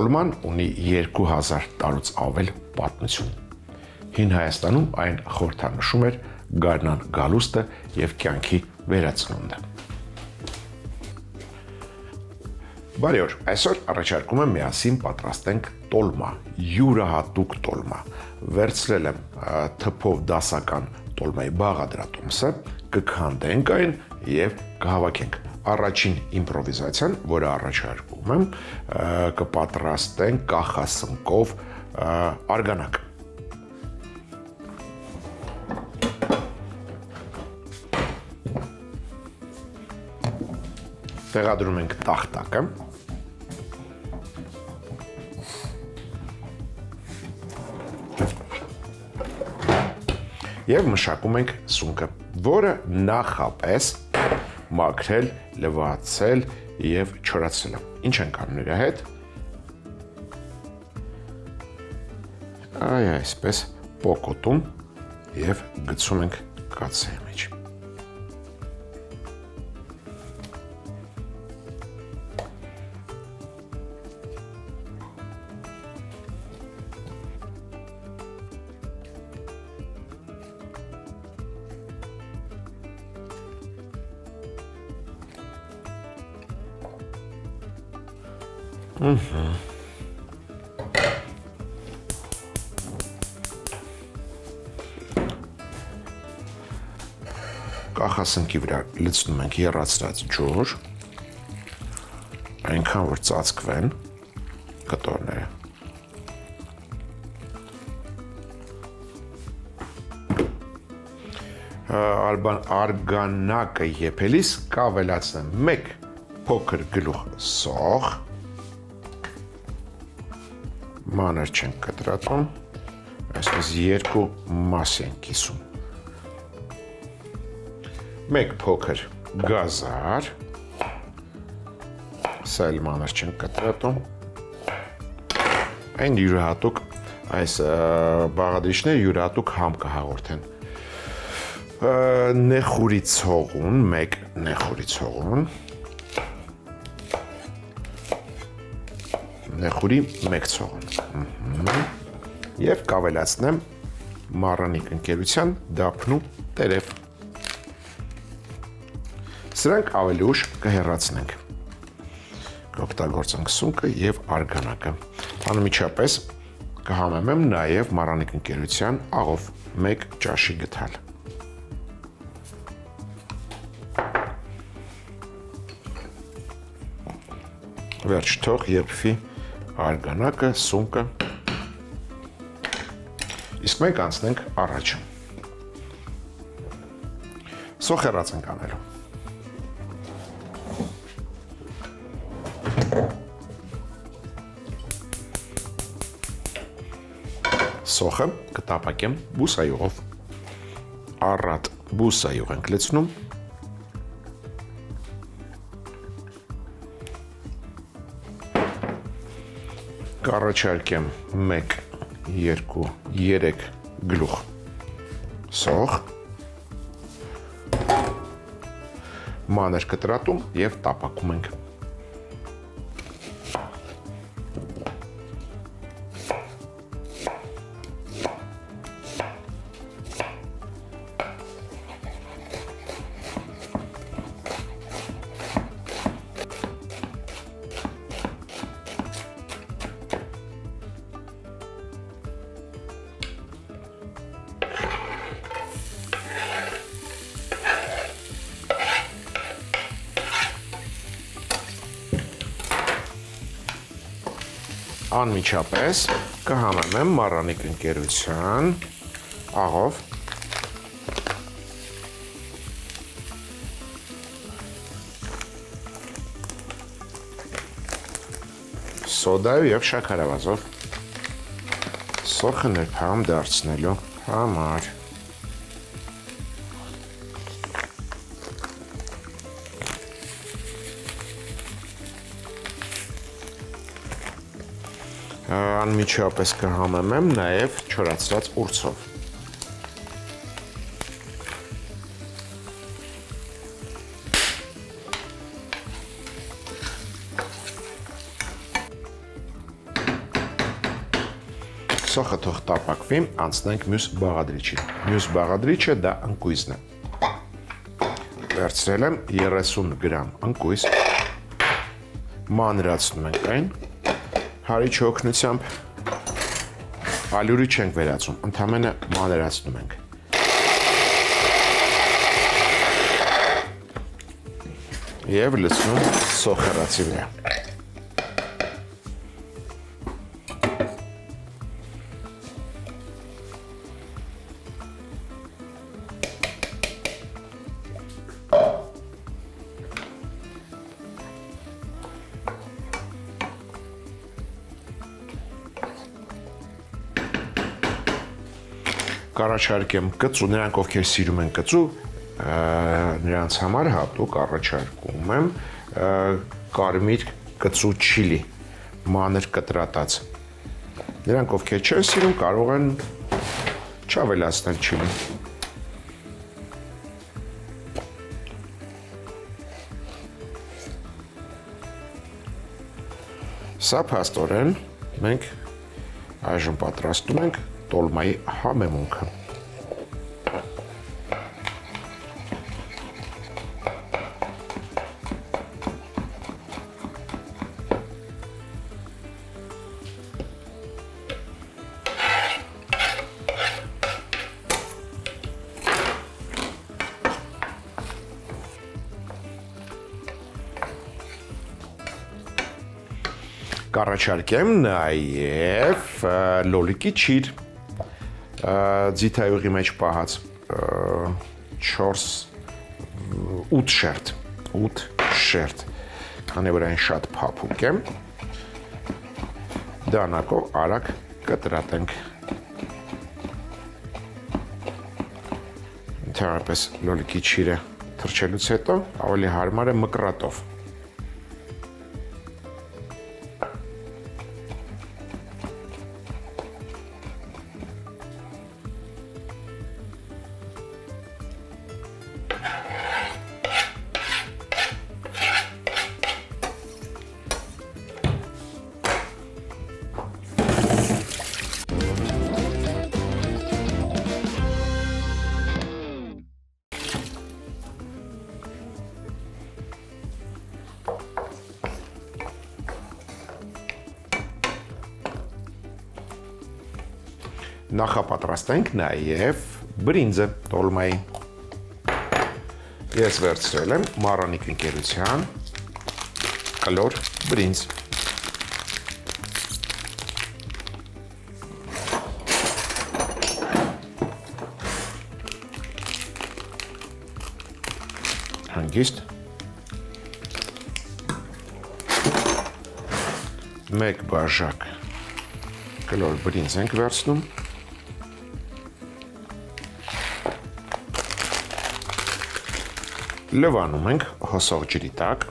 տոլման ունի 2000 տարուց ավել պատմություն։ Հին Հայաստանում այն խորհրդանշում էր գարնան գալուստը և կյանքի վերածնունդը։ Բարի օր, այսօր առաջարկում եմ միասին պատրաստենք տոլմա, յուրահատուկ տոլմա։ Վերցրել եմ թփով դասական տոլմայի բաղադրատոմսը, կքանդենք այն և կհավաքենք։ Առաջին իմպրովիզացիան, որը առաջարկում եմ, կպատրաստենք կախասնկով արգանակ։ Տեղադրում ենք տախտակը։ Եվ մշակում ենք սունկը, որը նախապես մաքրել, լվացել և չորացրել եմ։ Ինչ ենք անում նրա հետ։ Այսպես պոկոտում և գցում ենք կաթսայի մեջ։ Կախասնկի վրա լցնում ենք եռացրած ջուր, այնքան որ ծածկվեն կտորները։ Արգանակը եփելիս կավելացնեմ 1 փոքր գլուխ սող, մանր չենք կտրատում, այսպես 2 մաս ենք կիսում, 1 փոքր գազար, սա էլ մանր չենք կտրատում, այն յուրահատուկ, այս բաղադրիչները յուրահատուկ համ կհաղորդեն, նեխուրի ցողուն, 1 նեխուրի ցողուն, նեխուրի 1 ցողուն և կավելացնեմ մառանիկ ընկերության դափնու տերև։ Սրանք ավելի ուշ կհեռացնենք։ Կօգտագործենք սունկը և արգանակը։ Անմիջապես կհամեմեմ նաև մառանիկ ընկերության աղով 1 ճաշի գթալ։ Վերջ թող եփվի արգանակը, սունկը, իսկ մենք անցնենք առաջ։ Սոխ հեռաց ենք անելու։ Սոխը կտապակեմ բուսայուղով, առատ բուսայուղ ենք լցնում, կառաջարկեմ 1, 2, 3 գլուխ սող, մանր կտրատում և տապակում ենք։ Անմիջապես կհամեմեմ մառանիկ ընկերության աղով, սոդայով և շաքարավազով, սոխը նրբամ դարձնելու համար։ Անմիջապես կհամեմեմ նաև չորացրած ուրցով։ Սոխը թող տապակվի, անցնենք մյուս բաղադրիչին։ Մյուս բաղադրիչը դա ընկույզն է։ Վերցրել եմ 30 գրամ ընկույզ, մանրացնում ենք այն, հարիչի օգնությամբ, ալյուրի չենք վերածում, ընդամենը մանրացնում ենք։ Եվ լցնում սոխեռացի վրա։ Առաջարկեմ կծու, նրանք ովքեր սիրում են կծու, նրանց համար հատուկ առաջարկում եմ կարմիր կծու չիլի, մանր կտրատած։ Նրանք ովքեր չեն սիրում, կարող են չավելացնել չիլի։ Սա փաստորեն մենք այժմ պատրաստում ենք տոլմայի համեմունքը։ Կառաջարկեմ նաև լոլիկի չիր, ձիթայուղի մեջ պահած 8 շերտ, քանի որ այն շատ փափուկ է, դանակով արագ կտրատենք։ Ընդհանրապես լոլիկի չիրը թռչելուց հետո ավելի հարմար է մկրատով։ Նախապատրաստենք նաև բրինձը տոլմայի։ Ես վերցրել եմ Մարանիկ ընկերության կլոր բրինձ։ Հանգիստ մեկ բաժակ կլոր բրինձ ենք վերցնում։ Լվանում ենք հոսող ջրի տակ։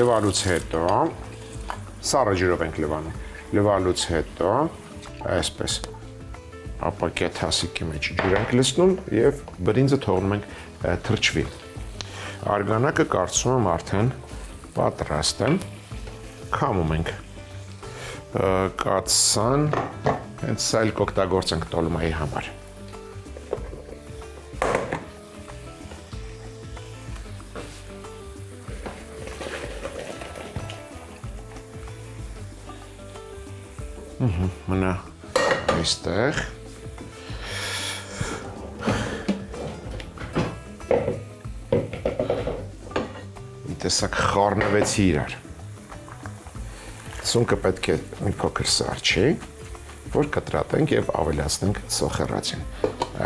Լվալուց հետո, սառը ջրով ենք լվանում, լվալուց հետո, այսպես, ապակյա թասիկի մեջ ջուր ենք լցնում և բրինձը թողնում ենք թրջվի։ Արգանակը կարծում եմ արդեն պատրաստ է, քամում ենք։ Կացան, հենց սա էլ կօգտագործենք տոլմայի համար։ Մնա այստեղ։ Մի տեսակ խառնվեցի իրար։ Սունկը պետք է մի փոքր սառչի, որ կտրատենք և ավելացնենք սոխեռացին։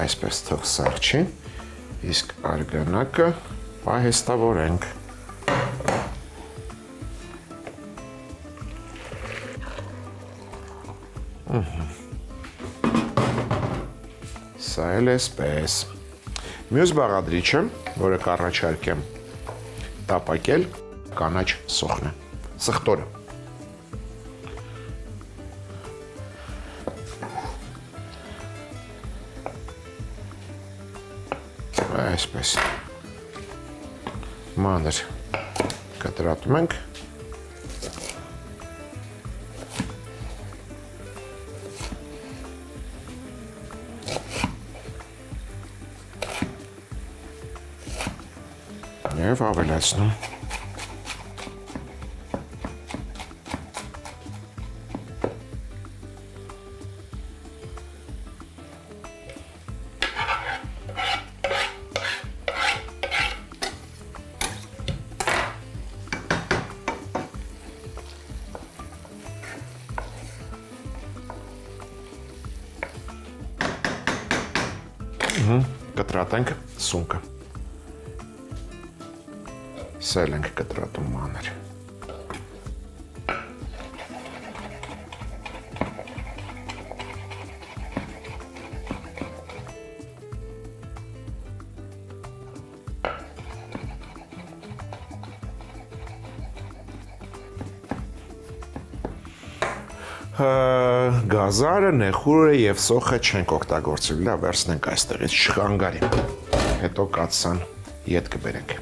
Այսպես թող սառչի, իսկ արգանակը պահեստավորենք։ Սա էլ էսպես։ Մյուս բաղադրիչը, որը կառաջարկեմ տապակել, կանաչ սոխն է, սխտորը։ Այսպես։ մանր կտրատում ենք։ Եվ ավելացնում։ Կտրատենք սունկը։ Սել ենք կտրատում մանր։ Գազարը, նեխուրը և սոխը չենք օգտագործել, լավ վերցնենք այստեղից, չխանգարի, հետո կաթսան ետ կբերենք։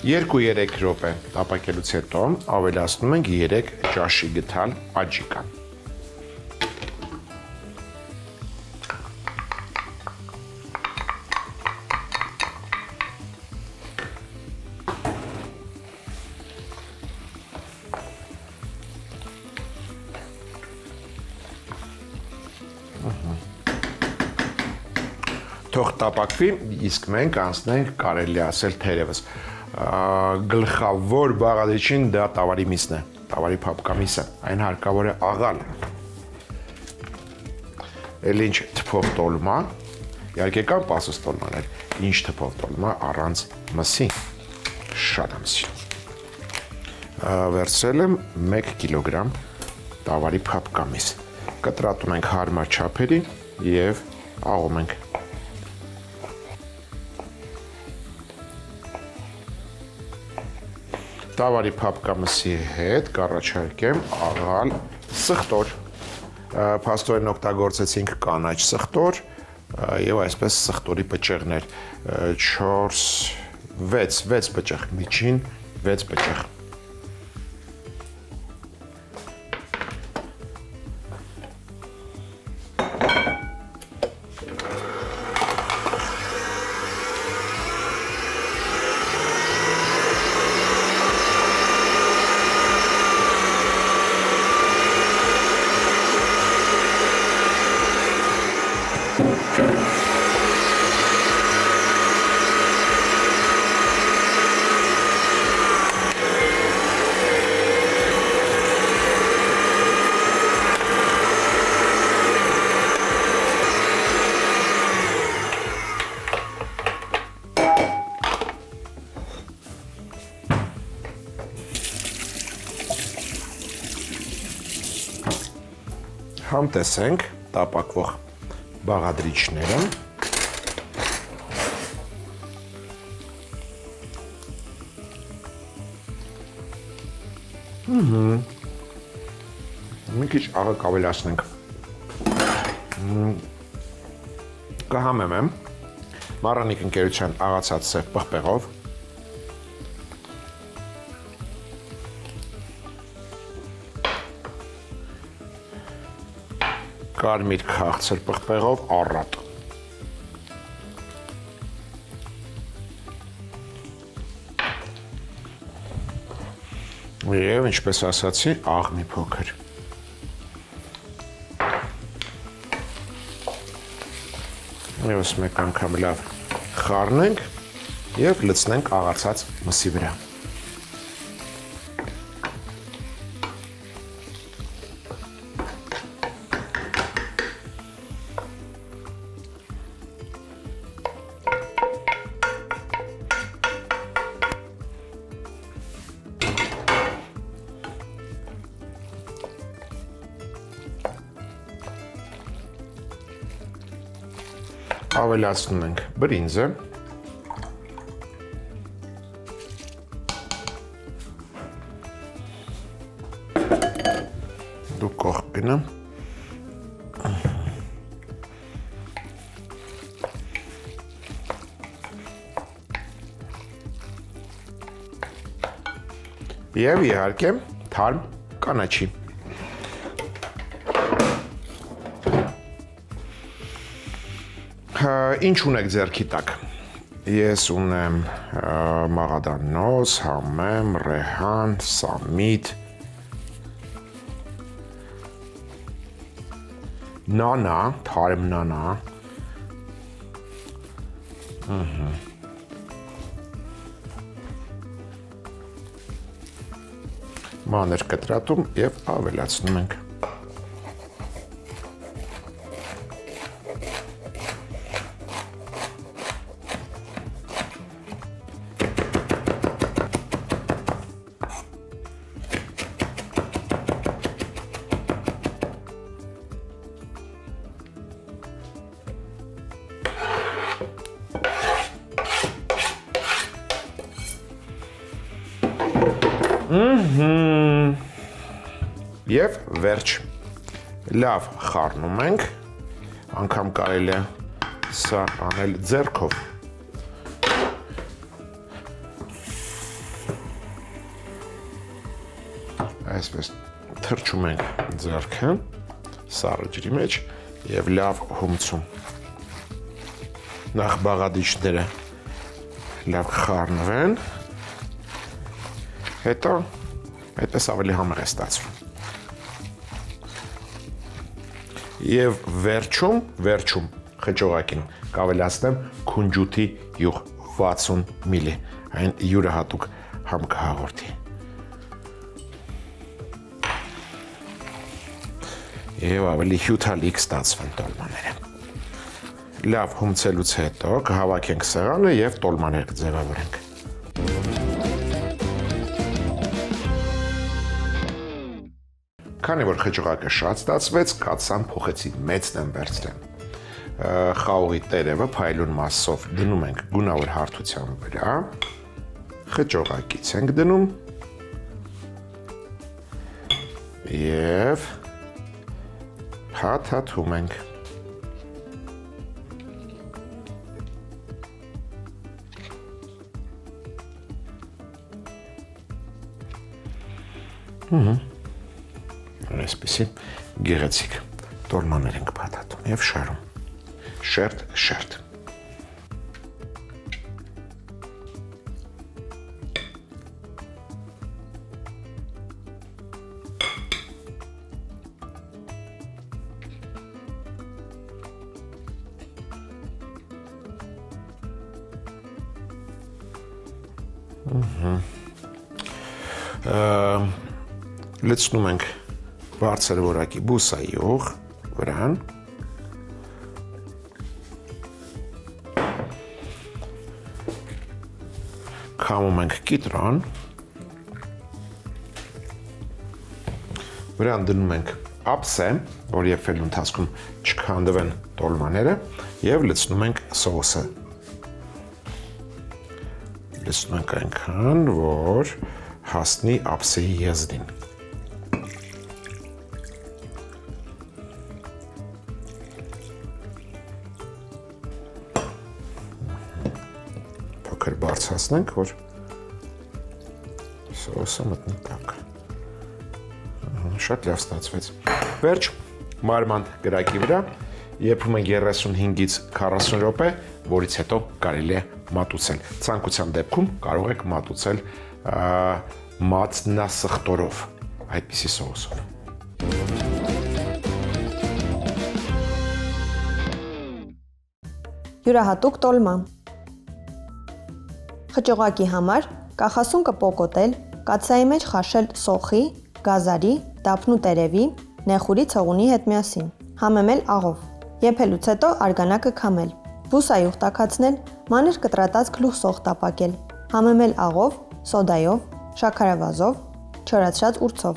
Երկու-երեք րոպե տապակելուց հետո ավելացնում ենք 3 ճաշի գթալ աջիկա։ Թող տապակվի, իսկ մենք անցնենք կարելի ասել թերևս։ Գլխավոր բաղադրիչին դա տավարի միսն է, տավարի փափկամիսը, այն հարկավոր է աղալ։ Էլ ինչ թփով տոլմա, իհարկե կան պասուս տոլմաներ, ինչ թփով տոլմա առանց մսի, շատ եմ սիրում։ Վերցրել եմ 1 կիլոգրամ տավարի փափկամիս, կտրատում ենք հարմար չափերի և աղում ենք։ Տավարի փափկամսի հետ կառաջարկեմ աղալ սխտոր, փաստորեն օգտագործեցինք կանաչ սխտոր և այսպես սխտորի պճեղներ, 6 պճեղ, միջին 6 պճեղ։ Համտեսենք տապակվող բաղադրիչները։ Մի քիչ աղը կավելացնենք։ Կհամեմ եմ Մառանիկ ընկերության աղացած սև պղպեղով։ Կարմիր քաղցր պղպեղով առատ։ Եվ ինչպես ասացի, աղ մի փոքր։ Եվս մեկ անգամ լավ խառնենք և լցնենք աղացած մսի վրա։ ավելացնում ենք բրինձը, դու կողքինը, և իհարկե թարմ կանաչի։ Ինչ ունեք ձեռքի տակ։ Ես ունեմ մաղադանոց, համեմ, ռեհան, սամիտ, նանա, թարմ նանա, մանր կտրատում և ավելացնում ենք։ Եվ վերջ, լավ խառնում ենք, անգամ կարելի է սա անել ձեռքով։ Այսպես թրջում ենք ձեռքը սառը ջրի մեջ և լավ հումցում։ Նախ բաղադիչները լավ խառնվեն, հետո այդպես ավելի համեղ է ստացվում։ Եվ վերջում խճողակին կավելացնեմ քունջութի յուղ 60 միլի, այն յուրահատուկ համ կհաղորդի։ Եվ ավելի հյութալիք ստացվեն տոլմաները։ Լավ հումցելուց հետո կհավաքենք սեղանը և տոլմաներ կձևավորենք։ Քանի որ խճողակը շատ ստացվեց, կաթսան փոխեցի, մեծն եմ վերցրել։ Խաղողի տերևը փայլուն մասով դնում ենք գունավոր հարթության վրա, խճողակից ենք դնում և հաթաթում ենք։ Այսպիսի գեղեցիկ տոլմաներ ենք փաթաթում և շարում, շերտ։ Լցնում ենք բարձր որակի բուսայուղ վրան, քամում ենք կիտրոն, վրան դնում ենք ափսե, որ եփվելու ընթացքում չքանդվեն տոլմաները և լցնում ենք սոուսը։ Լցնում ենք այնքան, որ հասնի ափսեի եզրին։ Փոքր բարձրացնենք, որ սոուսը մտնի տակ։ Շատ լավ ստացվեց։ Վերջ, մարման կրակի վրա եփում ենք 35-ից 40 րոպե, որից հետո կարելի է մատուցել։ Ցանկության դեպքում կարող եք մատուցել մատնասխտորով, այդպիսի սոուսով։ Յուրահատուկ տոլմա։ Խճողակի համար կախասուն կպոկոտել, կաթսայի մեջ խաշել սոխի, գազարի, դափնու տերևի, նեխուրի ցողունի հետ միասին, համեմել աղով, եփելուց հետո արգանակը քամել, բուսայուղ տաքացնել, մանր կտրատած գլուխ սոխ տապակել, համեմել աղով, սոդայով, շաքարավազով, չորացրած ուրցով,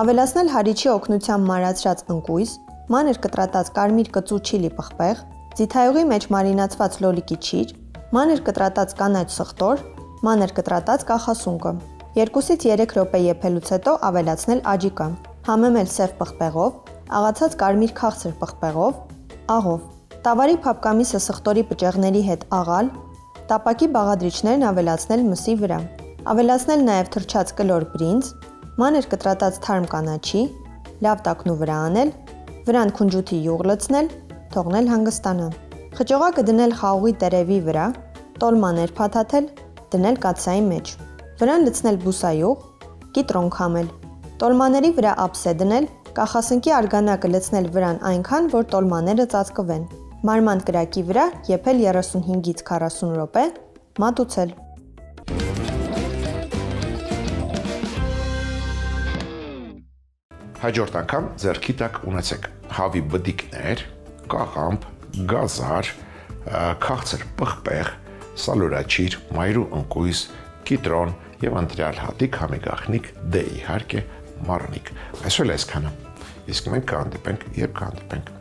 ավելացնել հարիչի օգնությամբ մարացրած ընկույզ, մանր կտրատած կարմիր կծու չիլի պղպեղ, ձիթայուղի մեջ մարինացված լոլիկի չիր, մանր կտրատած կանաչ սխտոր, մանր կտրատած կախասունկը։ 2-ից 3 րոպե եփելուց հետո ավելացնել աջիկա, համեմել սև պղպեղով, աղացած կարմիր քաղցր պղպեղով, աղով։ Տավարի փափկամիսը սխտորի պճեղների հետ աղալ, տապակի բաղադրիչներն ավելացնել մսի վրա։ Ավելացնել նաև թրջած կլոր բրինձ, մանր կտրատած թարմ կանաչի, լավ տակնու վրա անել, վրան քունջութի յուղ լցնել, թողնել հանգստանա։ Խճողակը դնել խաղողի տերևի վրա, տոլմաներ փաթաթել, դնել կաթսայի մեջ։ Վրան լցնել բուսայուղ, կիտրոն քամել։ Տոլմաների վրա ափսե դնել, կախասնկի արգանակը լցնել վրան այնքան, որ տոլմաները ծածկվեն։ Մարման կրակի վրա եփել 35-ից 40 րոպե, մատուցել։ Հաջորդ անգամ ձեռքի տակ ունեցեք հավի բդիկներ, կաղամբ, գազար, քաղցր պղպեղ, սալորաչիր, մայրու ընկույզ, կիտրոն եւ ընտրյալ հատիկ համի գաղտնիք, դե իհարկե մառնիկ։ Այսօր այսքանը։ Իսկ մենք կհանդիպենք, երբ կհանդիպենք։